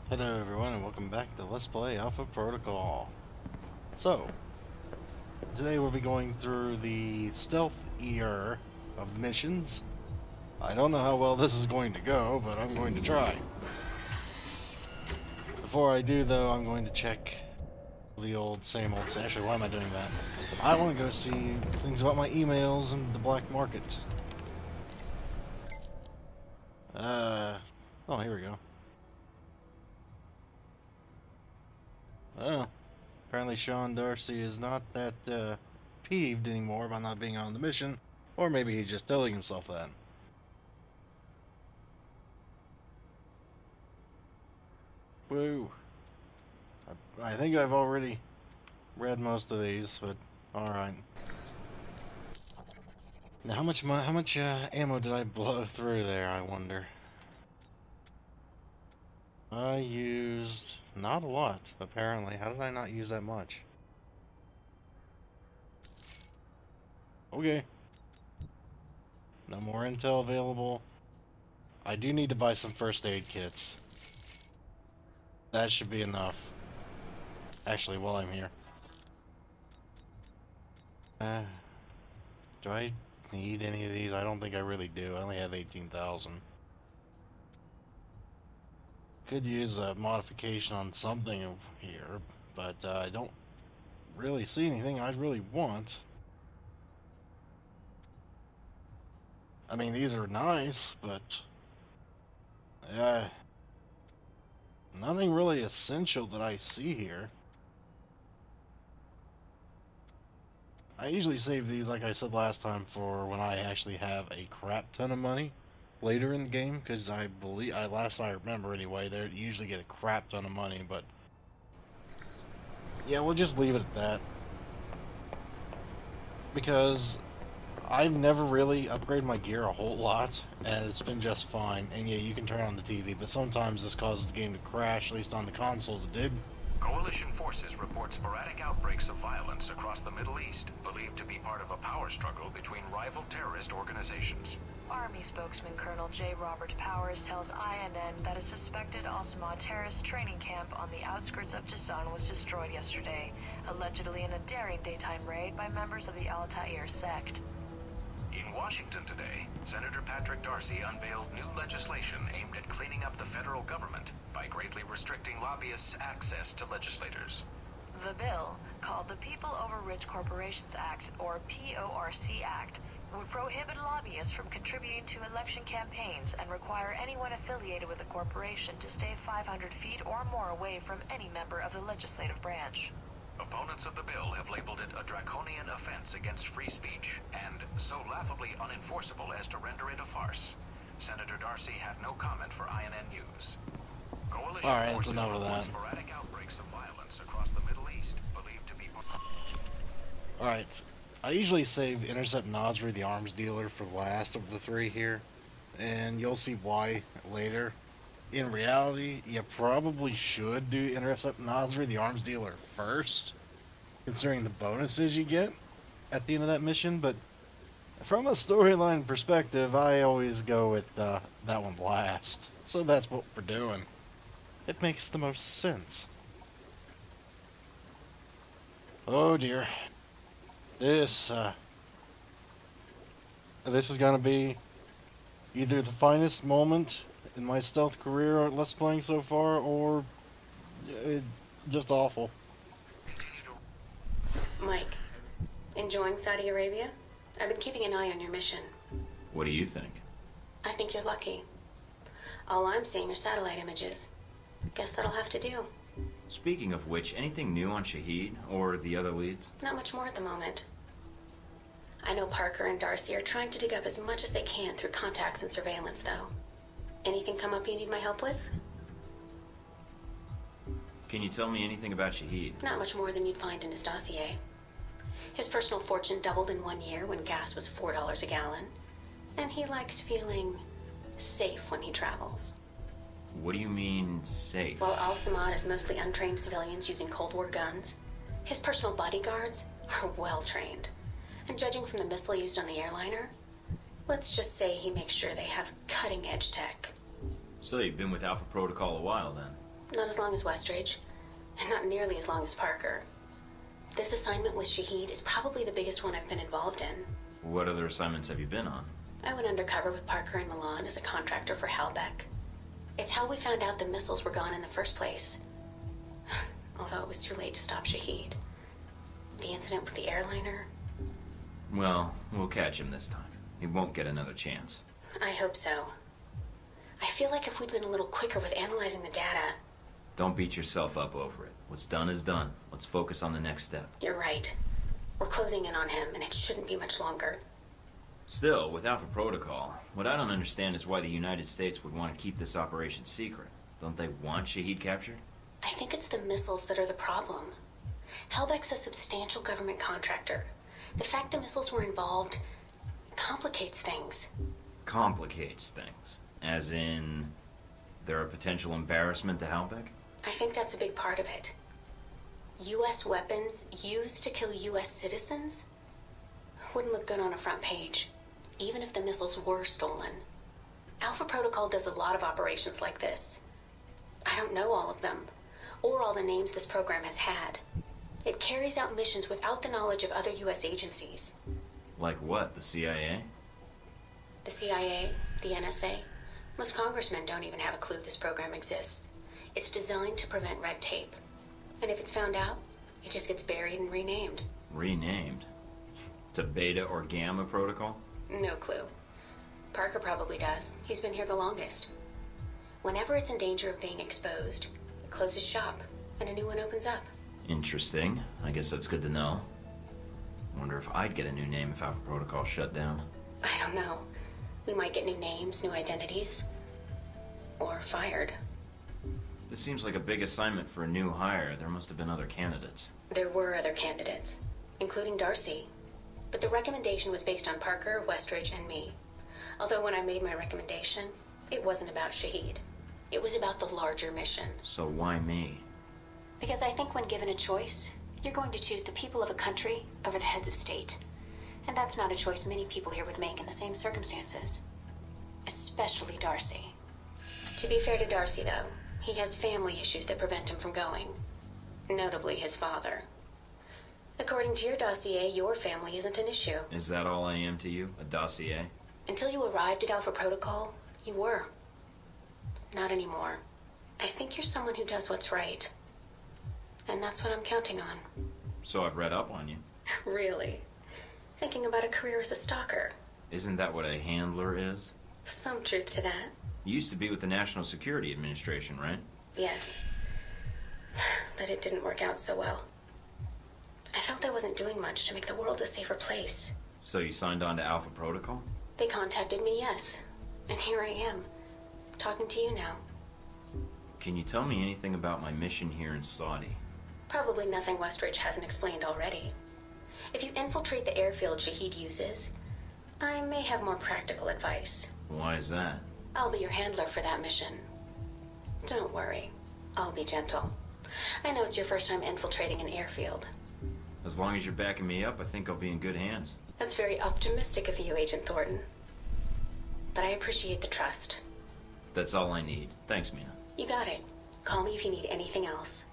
Hello everyone and welcome back to Let's Play Alpha Protocol. So, today we'll be going through the stealthier of missions. I don't know how well this is going to go, but I'm going to try. Before I do though, I'm going to check the same old... Actually, why am I doing that? I want to go see things about my emails and the black market. Oh, here we go. Oh, apparently Sean Darcy is not that peeved anymore by not being on the mission, or maybe he's just telling himself that. Woo. I think I've already read most of these, but alright. Now how much ammo did I blow through there, I wonder? I used not a lot, apparently. How did I not use that much? Okay. No more intel available. I do need to buy some first aid kits. That should be enough. Actually, while I'm here. Do I need any of these? I don't think I really do. I only have 18,000. Could use a modification on something here, but I don't really see anything I really want. I mean, these are nice, but nothing really essential that I see here. I usually save these, like I said last time, for when I actually have a crap ton of money later in the game, because I believe, last I remember anyway, they usually get a crap ton of money, but yeah, we'll just leave it at that. Because I've never really upgraded my gear a whole lot, and it's been just fine. And yeah, you can turn on the TV, but sometimes this causes the game to crash, at least on the consoles it did. Coalition forces report sporadic outbreaks of violence across the Middle East, believed to be part of a power struggle between rival terrorist organizations. Army spokesman Colonel J. Robert Powers tells INN that a suspected Al-Samad terrorist training camp on the outskirts of Jasan was destroyed yesterday, allegedly in a daring daytime raid by members of the Al-Ta'ir sect. In Washington today, Senator Patrick Darcy unveiled new legislation aimed at cleaning up the federal government by greatly restricting lobbyists' access to legislators. The bill, called the People Over Rich Corporations Act, or PORC Act, would prohibit lobbyists from contributing to election campaigns and require anyone affiliated with a corporation to stay 500 feet or more away from any member of the legislative branch. Opponents of the bill have labeled it a draconian offense against free speech, and so laughably unenforceable as to render it a farce. Senator Darcy had no comment for INN News. Coalition Alright, that's forces enough of report that. sporadic outbreaks of violence across the Middle East, believed to be... Alright, I usually save Intercept Nasri, the arms dealer, for last of the three here, and you'll see why later. In reality, you probably should do Intercept Nasri, the arms dealer, first, considering the bonuses you get at the end of that mission, but from a storyline perspective, I always go with that one last. So that's what we're doing. It makes the most sense. Oh dear. This is gonna be either the finest moment in my stealth career or Let's Playing so far, or just awful. Mike, enjoying Saudi Arabia? I've been keeping an eye on your mission. What do you think? I think you're lucky. All I'm seeing are satellite images. Guess that'll have to do. Speaking of which, anything new on Shaheed or the other leads? Not much more at the moment. I know Parker and Darcy are trying to dig up as much as they can through contacts and surveillance, though. Anything come up you need my help with? Can you tell me anything about Shaheed? Not much more than you'd find in his dossier. His personal fortune doubled in 1 year when gas was $4 a gallon. And he likes feeling safe when he travels. What do you mean, safe? While Al-Samad is mostly untrained civilians using Cold War guns, his personal bodyguards are well trained. And judging from the missile used on the airliner, let's just say he makes sure they have cutting-edge tech. So you've been with Alpha Protocol a while, then? Not as long as Westridge, and not nearly as long as Parker. This assignment with Shaheed is probably the biggest one I've been involved in. What other assignments have you been on? I went undercover with Parker in Milan as a contractor for Halbeck. It's how we found out the missiles were gone in the first place. Although it was too late to stop Shaheed. The incident with the airliner... Well, we'll catch him this time. He won't get another chance. I hope so. I feel like if we'd been a little quicker with analyzing the data... Don't beat yourself up over it. What's done is done. Let's focus on the next step. You're right. We're closing in on him, and it shouldn't be much longer. Still, with Alpha Protocol, what I don't understand is why the United States would want to keep this operation secret. Don't they want Shaheed captured? I think it's the missiles that are the problem. Halbeck's a substantial government contractor. The fact the missiles were involved complicates things. Complicates things. As in, they're a potential embarrassment to Halbeck? I think that's a big part of it. U.S. weapons used to kill U.S. citizens wouldn't look good on a front page, even if the missiles were stolen. Alpha Protocol does a lot of operations like this. I don't know all of them, or all the names this program has had. It carries out missions without the knowledge of other U.S. agencies. Like what, the CIA? The CIA, the NSA. Most congressmen don't even have a clue this program exists. It's designed to prevent red tape. And if it's found out, it just gets buried and renamed. Renamed? To Beta or Gamma Protocol? No clue. Parker probably does. He's been here the longest. Whenever it's in danger of being exposed, it closes shop, and a new one opens up. Interesting. I guess that's good to know. Wonder if I'd get a new name if Alpha Protocol shut down. I don't know. We might get new names, new identities. Or fired. This seems like a big assignment for a new hire. There must have been other candidates. There were other candidates, including Darcy. But the recommendation was based on Parker, Westridge, and me. Although when I made my recommendation, it wasn't about Shaheed. It was about the larger mission. So why me? Because I think when given a choice, you're going to choose the people of a country over the heads of state. And that's not a choice many people here would make in the same circumstances. Especially Darcy. To be fair to Darcy, though, he has family issues that prevent him from going. Notably his father. According to your dossier, your family isn't an issue. Is that all I am to you? A dossier? Until you arrived at Alpha Protocol, you were. Not anymore. I think you're someone who does what's right. And that's what I'm counting on. So I've read up on you. Really? Thinking about a career as a stalker? Isn't that what a handler is? Some truth to that. You used to be with the National Security Administration, right? Yes. But it didn't work out so well. I felt I wasn't doing much to make the world a safer place. So you signed on to Alpha Protocol? They contacted me, yes. And here I am, talking to you now. Can you tell me anything about my mission here in Saudi? Probably nothing Westridge hasn't explained already. If you infiltrate the airfield Shaheed uses, I may have more practical advice. Why is that? I'll be your handler for that mission. Don't worry. I'll be gentle. I know it's your first time infiltrating an airfield. As long as you're backing me up, I think I'll be in good hands. That's very optimistic of you, Agent Thornton. But I appreciate the trust. That's all I need. Thanks, Mina. You got it. Call me if you need anything else.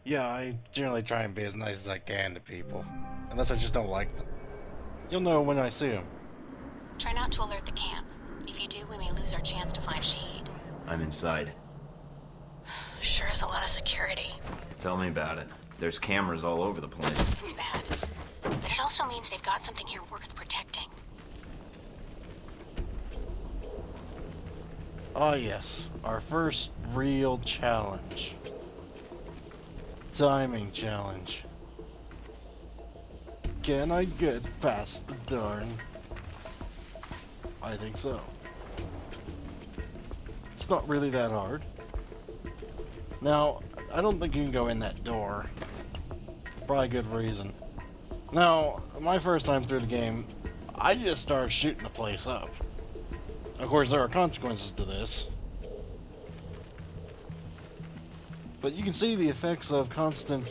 Yeah, I generally try and be as nice as I can to people. Unless I just don't like them. You'll know when I see them. Try not to alert the camp. If you do, we may lose our chance to find Shaheed. I'm inside. Sure is a lot of security. Tell me about it. There's cameras all over the place. It's bad. But it also means they've got something here worth protecting. Ah yes, our first real challenge. Timing challenge. Can I get past the darn? I think so. It's not really that hard. Now, I don't think you can go in that door. Probably good reason. Now, my first time through the game, I just started shooting the place up. Of course, there are consequences to this. But you can see the effects of Judging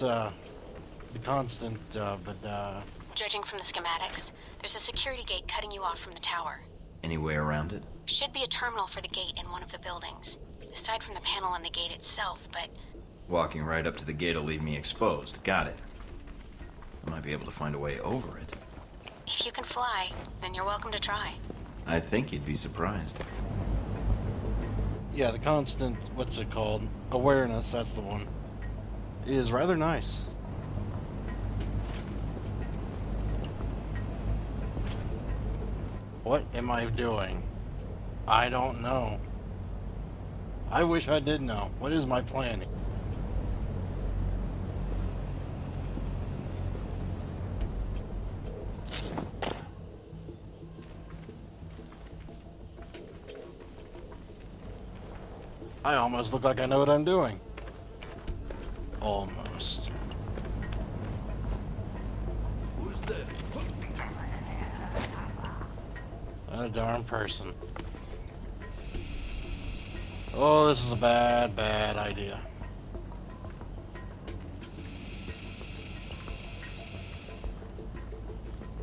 from the schematics, there's a security gate cutting you off from the tower. Any way around it? Should be a terminal for the gate in one of the buildings. Aside from the panel on the gate itself, but... Walking right up to the gate will leave me exposed. Got it. I might be able to find a way over it. if you can fly, then you're welcome to try. I think you'd be surprised. Yeah, the constant, what's it called? Awareness, that's the one. Is rather nice. What am I doing? I don't know. I wish I did know. What is my plan? I almost look like I know what I'm doing. Almost. Who's there? A darn person. Oh, this is a bad, bad idea.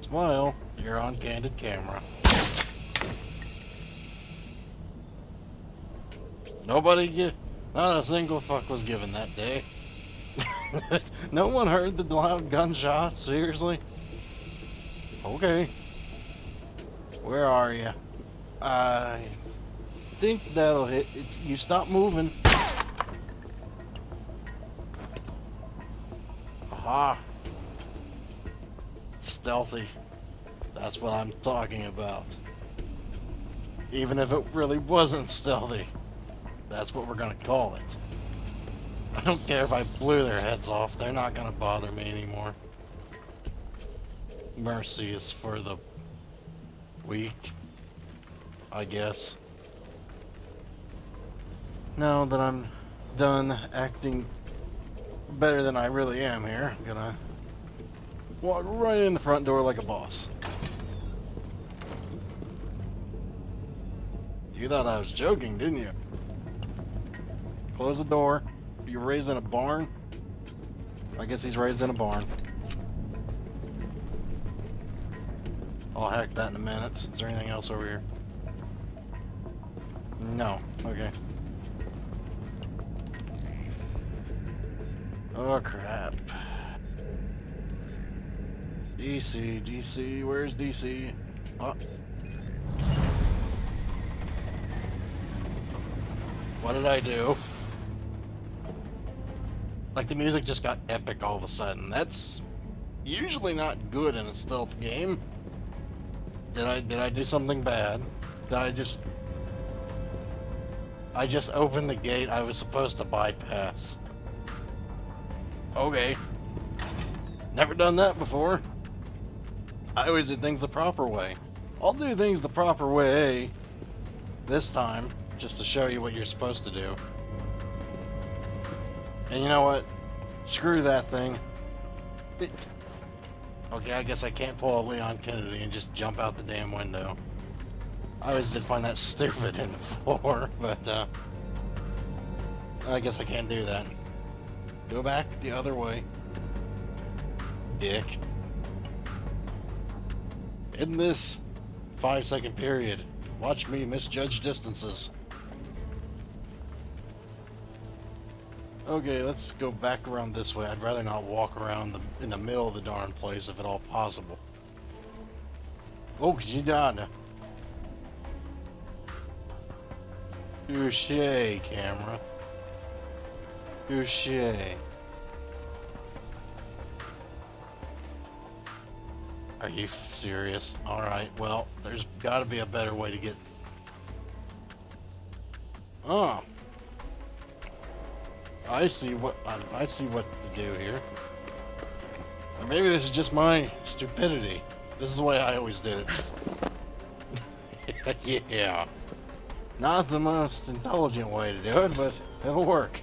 Smile, you're on candid camera. Not a single fuck was given that day. No one heard the loud gunshots, seriously? Okay. Where are you? I think that'll hit. You stop moving. Aha. Stealthy. That's what I'm talking about. Even if it really wasn't stealthy. That's what we're gonna call it. I don't care if I blew their heads off. They're not gonna bother me anymore. Mercy is for the weak, I guess. Now that I'm done acting better than I really am here, I'm gonna walk right in the front door like a boss. You thought I was joking, didn't you? Close the door. You raised in a barn? I guess he's raised in a barn. I'll hack that in a minute. Is there anything else over here? No. Okay. Oh, crap. DC, where's DC? Oh. What did I do? Like, the music just got epic all of a sudden. That's usually not good in a stealth game. Did I do something bad? Did I just opened the gate I was supposed to bypass. Okay. Never done that before. I always do things the proper way. I'll do things the proper way this time, just to show you what you're supposed to do. And you know what? Screw that thing. Okay, I guess I can't pull a Leon Kennedy and just jump out the damn window. I always did find that stupid in 4, but I guess I can't do that. Go back the other way. Dick. In this 5-second period, watch me misjudge distances. Okay, let's go back around this way. I'd rather not walk around in the middle of the darn place if at all possible. Oh, she died. Touche, camera. Touche. Are you serious? Alright, well, there's gotta be a better way to get... Oh. I see what to do here. Or maybe this is just my stupidity. This is the way I always did it. Yeah. Not the most intelligent way to do it, but it'll work.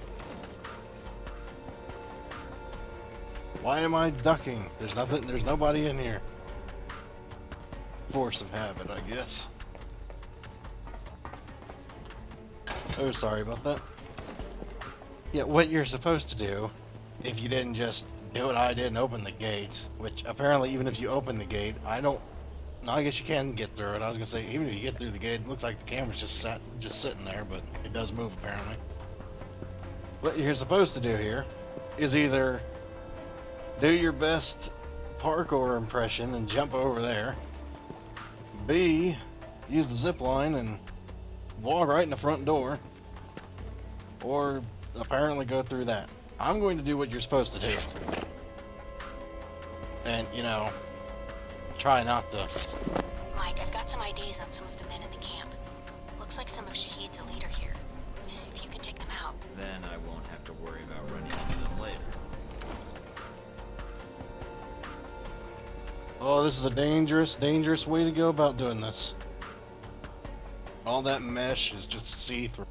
Why am I ducking? There's nobody in here. Force of habit, I guess. Oh, sorry about that. Yeah, what you're supposed to do, if you didn't just do what I did and open the gate, which apparently even if you open the gate, I don't No, I guess you can get through it. I was gonna say, even if you get through the gate, it looks like the camera's just sitting there, but it does move apparently. What you're supposed to do here is either do your best parkour impression and jump over there. B, use the zip line and walk right in the front door. Or apparently go through that. I'm going to do what you're supposed to do. And, you know, try not to. Mike, I've got some ideas on some of the men in the camp. Looks like some of Shaheed's a leader here. If you can take them out. Then I won't have to worry about running into them later. Oh, this is a dangerous, dangerous way to go about doing this. All that mesh is just see-through.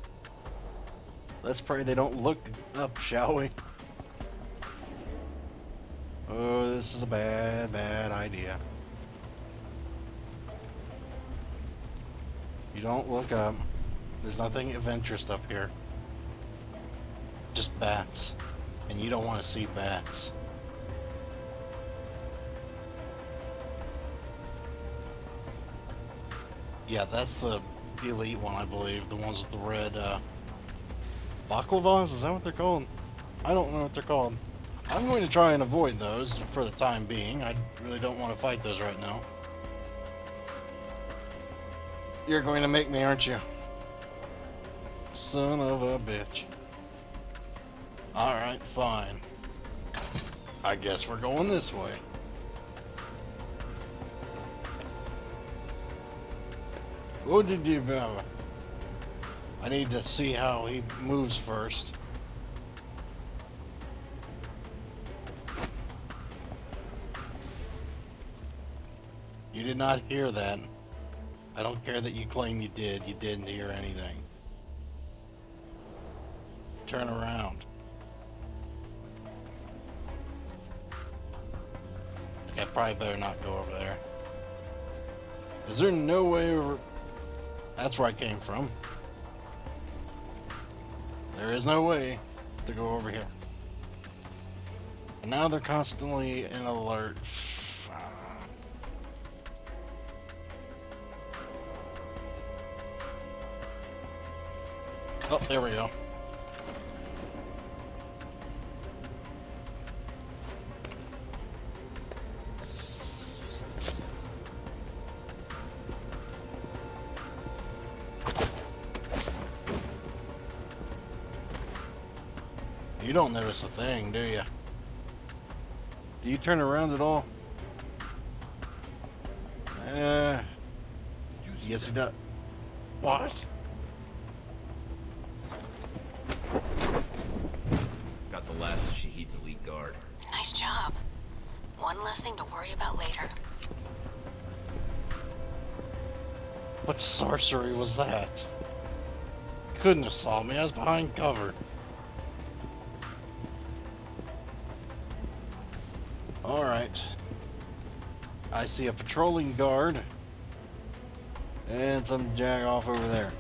Let's pray they don't look up, shall we? Oh, this is a bad, bad idea. You don't look up. There's nothing of interest up here. Just bats. And you don't want to see bats. Yeah, that's the elite one, I believe. The ones with the red, baklavas? Is that what they're called? I don't know what they're called. I'm going to try and avoid those for the time being. I really don't want to fight those right now. You're going to make me, aren't you? Son of a bitch. Alright, fine. I guess we're going this way. What did you do? I need to see how he moves first. You did not hear that. I don't care that you claim you did. You didn't hear anything. Turn around. Okay, I probably better not go over there. Is there no way over? That's where I came from. There is no way to go over here. And now they're constantly in alert. Oh, there we go. You don't notice a thing, do you? Do you turn around at all? Yes, he does. What? Got the last of Shaheed's elite guard. Nice job. One less thing to worry about later. What sorcery was that? You couldn't have saw me. I was behind cover. Alright. I see a patrolling guard. And some jag off over there.